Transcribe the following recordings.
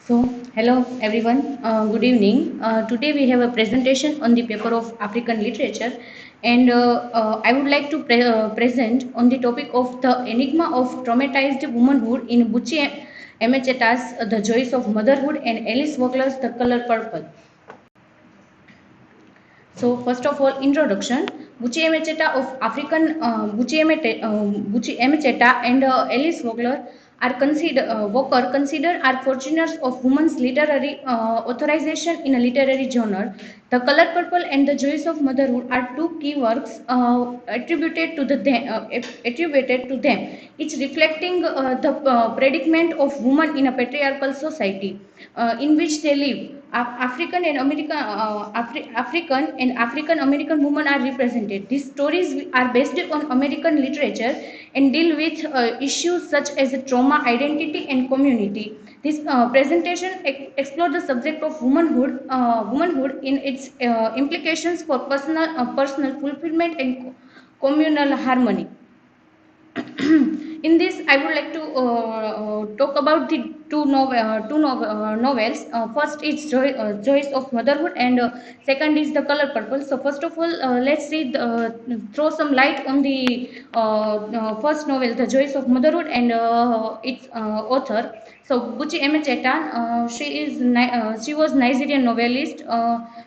Hello everyone, good evening. Today we have a presentation on the paper of African literature, and I would like to present on the topic of the enigma of traumatized womanhood in Buchi Emecheta's The Joys of Motherhood and Alice Walker's The Color Purple. So first of all, introduction. Buchi Emecheta of African Buchi Emecheta and Alice Walker are considered are fortuners of women's literary authorization in a literary genre. The Color Purple and The Joys of Motherhood are two key works attributed to them, each reflecting the predicament of women in a patriarchal society in which they live. African and African American women are represented. These stories are based on American literature and deal with issues such as trauma, identity, and community. This presentation explores the subject of womanhood in its implications for personal fulfillment and communal harmony. In this, I would like to talk about the novels. First is Joys of Motherhood, and second is The Color Purple. So, first of all, let's throw some light on the first novel, The Joys of Motherhood, and its author. So, Buchi Emecheta, she was Nigerian novelist.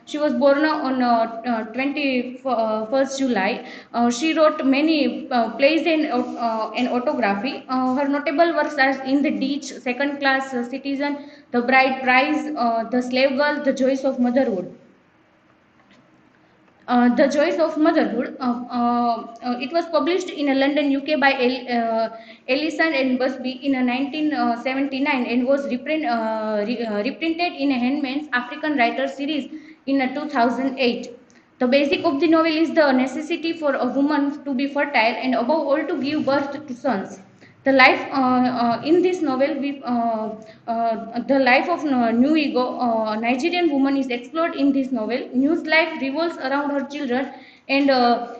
She was born on 21st July. She wrote many plays and autography. Her notable works are In the Ditch, Second Class Citizen, The Bride Prize, The Slave Girl, The Joys of Motherhood. The Joys of Motherhood. It was published in London, UK by Ellison and Busby in 1979 and was reprinted in Handmaid's African Writer series in 2008. The basic of the novel is the necessity for a woman to be fertile and above all to give birth to sons. The life in this novel, the life of New Ego, Nigerian woman, is explored in this novel. New's life revolves around her children, and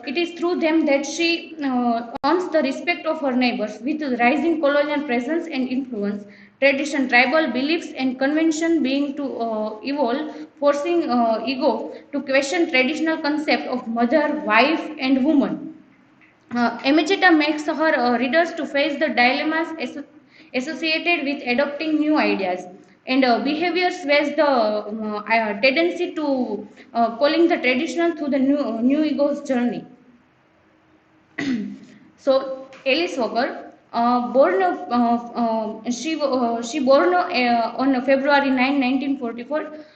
it is through them that she earns the respect of her neighbors. With the rising colonial presence and influence, tradition, tribal beliefs, and convention being to evolve, forcing Ego to question traditional concept of mother, wife, and woman. Emecheta makes her readers to face the dilemmas associated with adopting new ideas and behaviors whereas the tendency to calling the traditional through the new ego's journey. So Alice Walker, she born on February 9, 1944.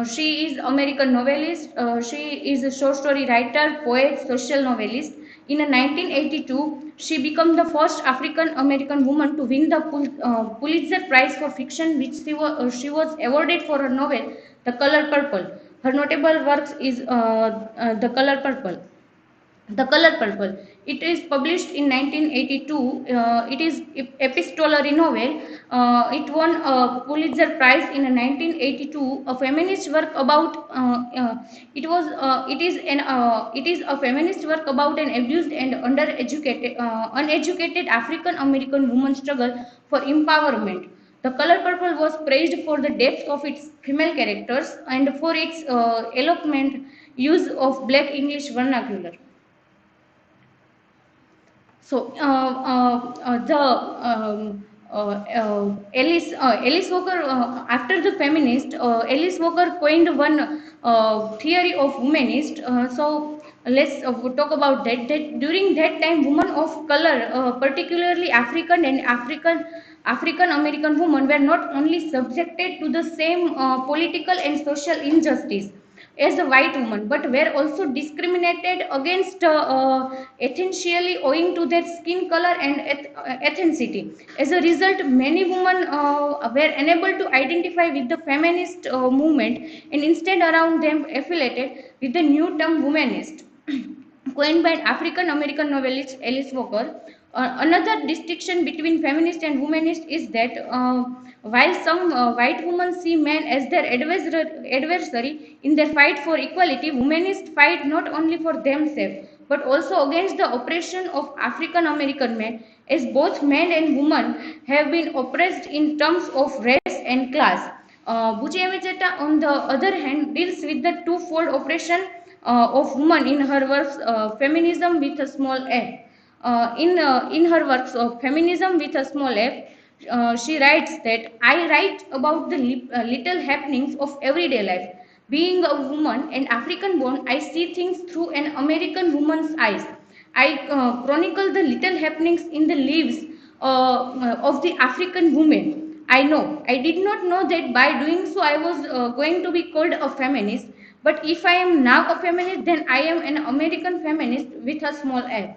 She is American novelist. She is a short story writer, poet, social novelist. In 1982, she became the first African American woman to win the Pulitzer Prize for Fiction, which she was awarded for her novel The Color Purple. Her notable works is The Color Purple. The Color Purple. It is published in 1982. It is epistolary novel. It won a Pulitzer Prize in 1982. A feminist work about it is a feminist work about an abused and uneducated African American woman struggle for empowerment. The Color Purple was praised for the depth of its female characters and for its eloquent use of Black English vernacular. So Alice Walker, after the feminist, Alice Walker coined one theory of womanist. So let's talk about that. That during that time, women of color, particularly African American women, were not only subjected to the same political and social injustice as a white woman, but were also discriminated against essentially owing to their skin color and ethnicity. As a result, many women were unable to identify with the feminist movement and instead around them affiliated with the new term womanist coined by African American novelist Alice Walker. Another distinction between feminist and womanist is that while some white women see men as their adversary in their fight for equality, womanists fight not only for themselves but also against the oppression of African American men as both men and women have been oppressed in terms of race and class. Buchiamacheta, on the other hand, deals with the twofold oppression of women in her works Feminism with a small f. In her works of Feminism with a small f, she writes that I write about the little happenings of everyday life. Being a woman and African born, I see things through an American woman's eyes. I chronicle the little happenings in the lives of the African women. I know. I did not know that by doing so I was going to be called a feminist. But if I am now a feminist, then I am an American feminist with a small f.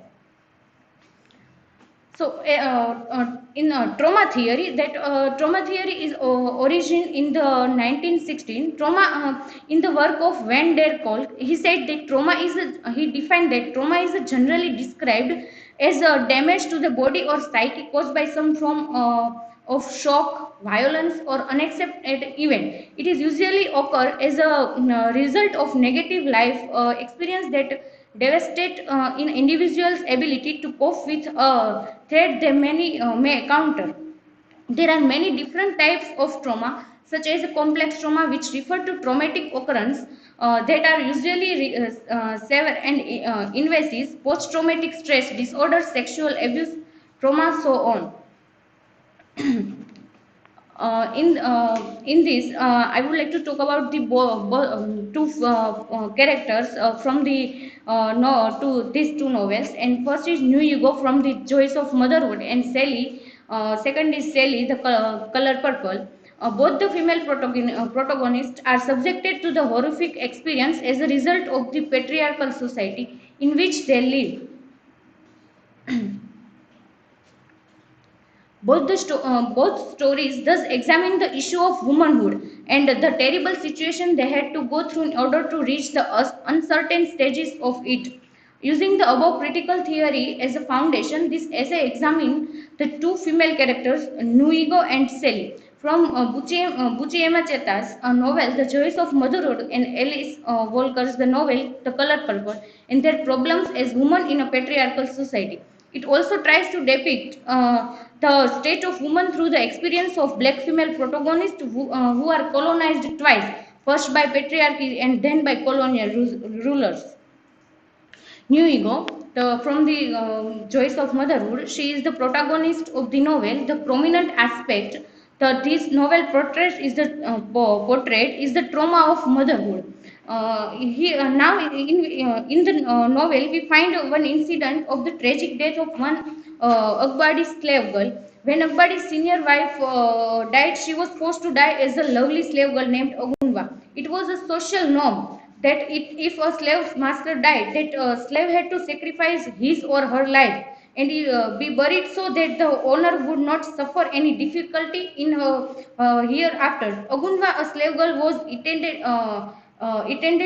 So, in trauma theory, that trauma theory is origin in the 1916. Trauma, in the work of Van der Kolk, he said that he defined that trauma is generally described as a damage to the body or psyche caused by some form of shock, violence, or unaccepted event. It is usually occur as a result of negative life experience that devastate in individuals' ability to cope with a threat they may counter. There are many different types of trauma, such as complex trauma, which refer to traumatic occurrence that are usually severe and invasive, post-traumatic stress disorder, sexual abuse, trauma, so on. In this, I would like to talk about the two characters from the no, to these two novels. And first is New Ego from the Joys of Motherhood, and Sally. Second is Sally, the color purple. Both the female protagonists are subjected to the horrific experience as a result of the patriarchal society in which they live. Both stories thus examine the issue of womanhood and the terrible situation they had to go through in order to reach the uncertain stages of it. Using the above critical theory as a foundation, this essay examines the two female characters, Nuigo and Sally, from Buchiema Cheta's novel The Joys of Motherhood and Alice Walker's the novel The Color Purple, and their problems as women in a patriarchal society. It also tries to depict the state of women through the experience of black female protagonists who are colonized twice, first by patriarchy and then by colonial rulers. New Ego, from the Joys of Motherhood, she is the protagonist of the novel. The prominent aspect that this novel portrait is the trauma of motherhood. Now, in the novel, we find one incident of the tragic death of one Akbari slave girl. When Akbari's senior wife died, she was forced to die as a lovely slave girl named Agunwa. It was a social norm that if a slave master died, that slave had to sacrifice his or her life and be buried so that the owner would not suffer any difficulty in hereafter. Agunwa, a slave girl, was intended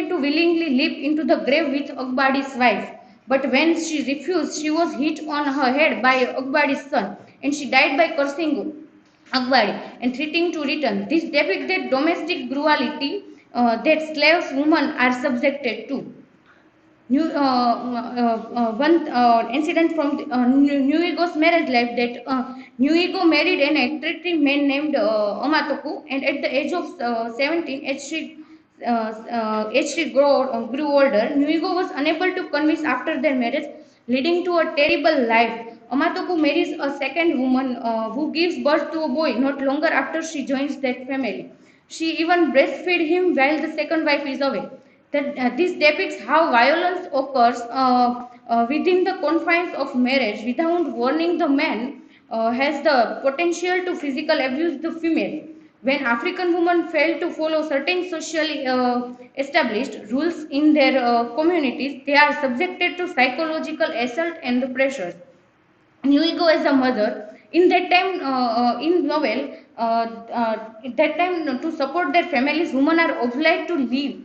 to willingly leap into the grave with Akbari's wife. But when she refused, she was hit on her head by Akbari's son, and she died by cursing Akbari and threatening to return. This depicted domestic brutality that slaves women are subjected to. One incident from New Ego's marriage life, that New Ego married an attractive man named Amatoku, and at the age of 17, as she grew older, New Ego was unable to convince after their marriage, leading to a terrible life. Amatoku marries a second woman who gives birth to a boy not longer after she joins that family. She even breastfeeds him while the second wife is away. This depicts how violence occurs within the confines of marriage without warning. The man has the potential to physical abuse the female. When African women fail to follow certain socially established rules in their communities, they are subjected to psychological assault and the pressures. New Ego as a mother. In that time, in novel, that time to support their families, women are obliged to leave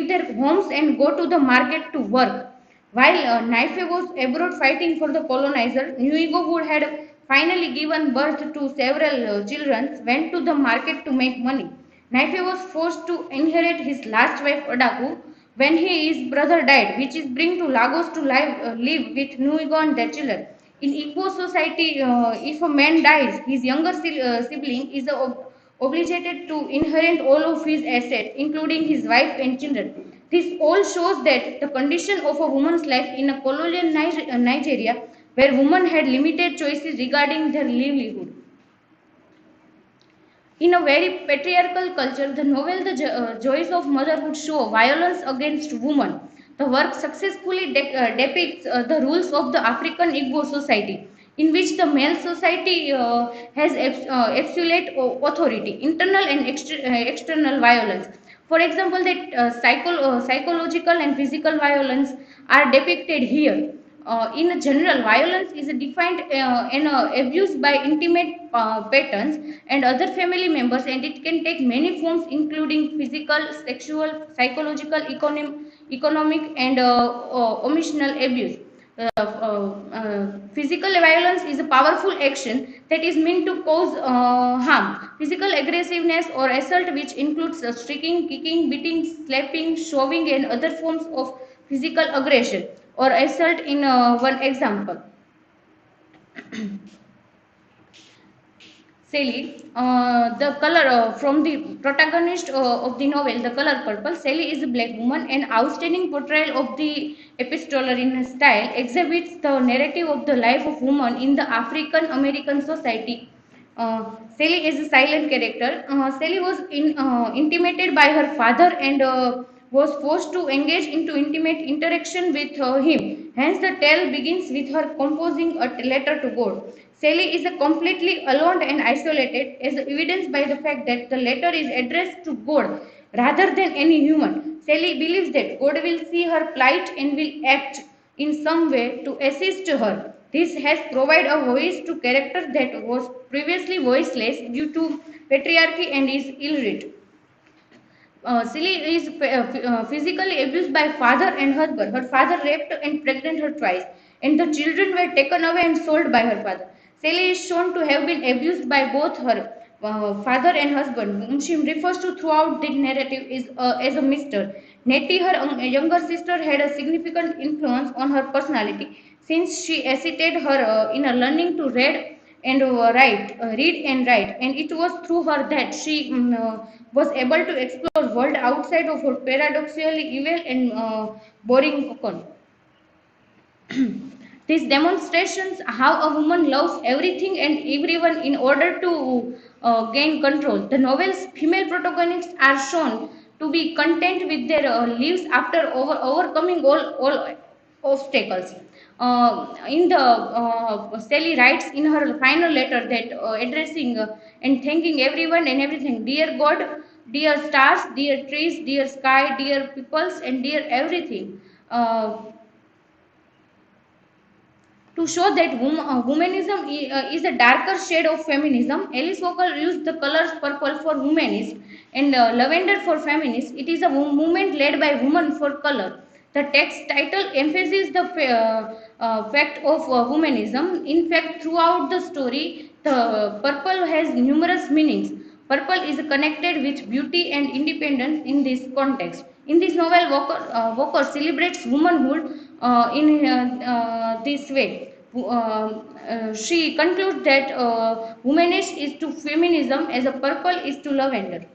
their homes and go to the market to work. While Naife was abroad fighting for the colonizer, New Ego, who had finally given birth to several children, went to the market to make money. Naife was forced to inherit his last wife Adaku when his brother died, which is bring to Lagos to live with New Ego and their children. In Igbo society, if a man dies, his younger sibling is obligated to inherit all of his assets, including his wife and children. This all shows that the condition of a woman's life in a colonial Nigeria, where women had limited choices regarding their livelihood. In a very patriarchal culture, the novel The Joys of Motherhood show violence against women. The work successfully depicts the rules of the African Igbo society, in which the male society has absolute authority, internal and external violence. For example, that psychological and physical violence are depicted here. In general, violence is defined and abused by intimate patterns and other family members, and it can take many forms, including physical, sexual, psychological, economic, and emotional abuse. Physical violence is a powerful action that is meant to cause harm. Physical aggressiveness or assault, which includes striking, kicking, beating, slapping, shoving, and other forms of physical aggression or assault in one example. Sally, the color from the protagonist of the novel, The Color Purple. Sally is a black woman. An outstanding portrayal of the epistolary style exhibits the narrative of the life of woman in the African American society. Sally is a silent character. Sally was intimidated by her father and was forced to engage into intimate interaction with him. Hence, the tale begins with her composing a letter to God. Sally is completely alone and isolated, as evidenced by the fact that the letter is addressed to God rather than any human. Sally believes that God will see her plight and will act in some way to assist her. This has provided a voice to character that was previously voiceless due to patriarchy and is illiterate. Silly is physically abused by father and husband. Her father raped and pregnant her twice, and the children were taken away and sold by her father. Sally is shown to have been abused by both her father and husband, whom she refers to throughout the narrative is, as a Mr. Nettie, her younger sister, had a significant influence on her personality since she assisted her in learning to read and read and write, and it was through her that she was able to explore world outside of her paradoxically evil and boring cocoon. These demonstrations how a woman loves everything and everyone in order to gain control. The novel's female protagonists are shown to be content with their lives after overcoming all obstacles. In the Sally writes in her final letter that addressing and thanking everyone and everything, dear God, dear stars, dear trees, dear sky, dear peoples, and dear everything. To show that womanism is a darker shade of feminism, Alice Walker used the colors purple for womanist and lavender for feminist. It is a movement led by women for color. The text title emphasizes the fact of womanism. In fact, throughout the story, the purple has numerous meanings. Purple is connected with beauty and independence in this context. In this novel, Walker celebrates womanhood in this way. She concludes that womanist is to feminism as a purple is to lavender.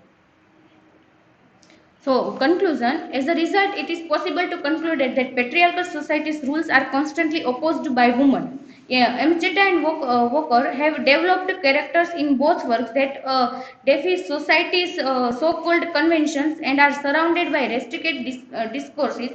So, conclusion, as a result, it is possible to conclude that patriarchal society's rules are constantly opposed by women. Yeah, Mcheta and Walker have developed characters in both works that defy society's so-called conventions and are surrounded by restricted discourses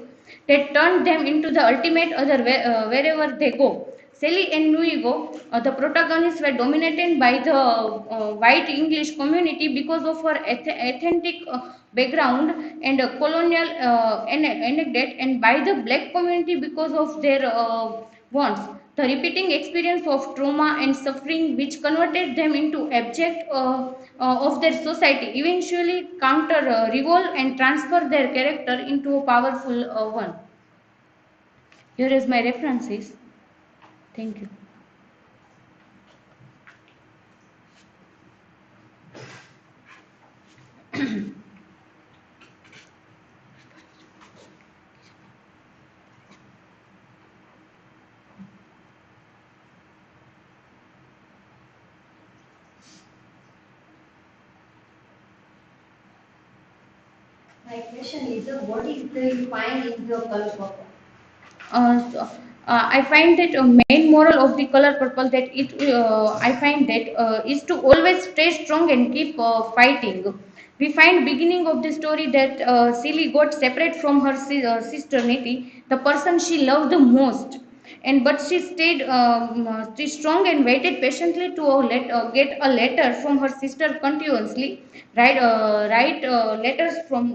that turn them into the ultimate other wherever they go. Sally and Nuigo, the protagonists, were dominated by the white English community because of her authentic background and colonial anecdote, and by the black community because of their wants. The repeating experience of trauma and suffering, which converted them into abject of their society, eventually counter revolt and transfer their character into a powerful one. Here is my references. Thank you. My question is, what is the you find in the color purple? So, I find that main moral of the color purple that I find that is to always stay strong and keep fighting. We find beginning of the story that Silly got separate from her sister Niti, the person she loved the most, and but she stayed strong and waited patiently to get a letter from her sister continuously. Write letters from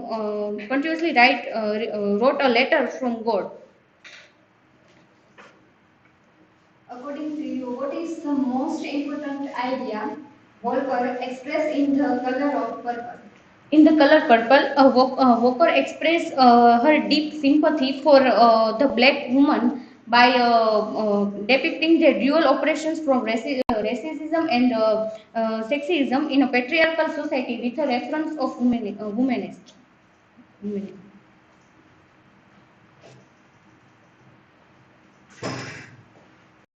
continuously wrote a letter from God. According to you, what is the most important idea Walker expressed in the color of purple? In the color purple, Walker expressed her deep sympathy for the black woman by depicting the dual oppressions from racism and sexism in a patriarchal society with a reference of womanist.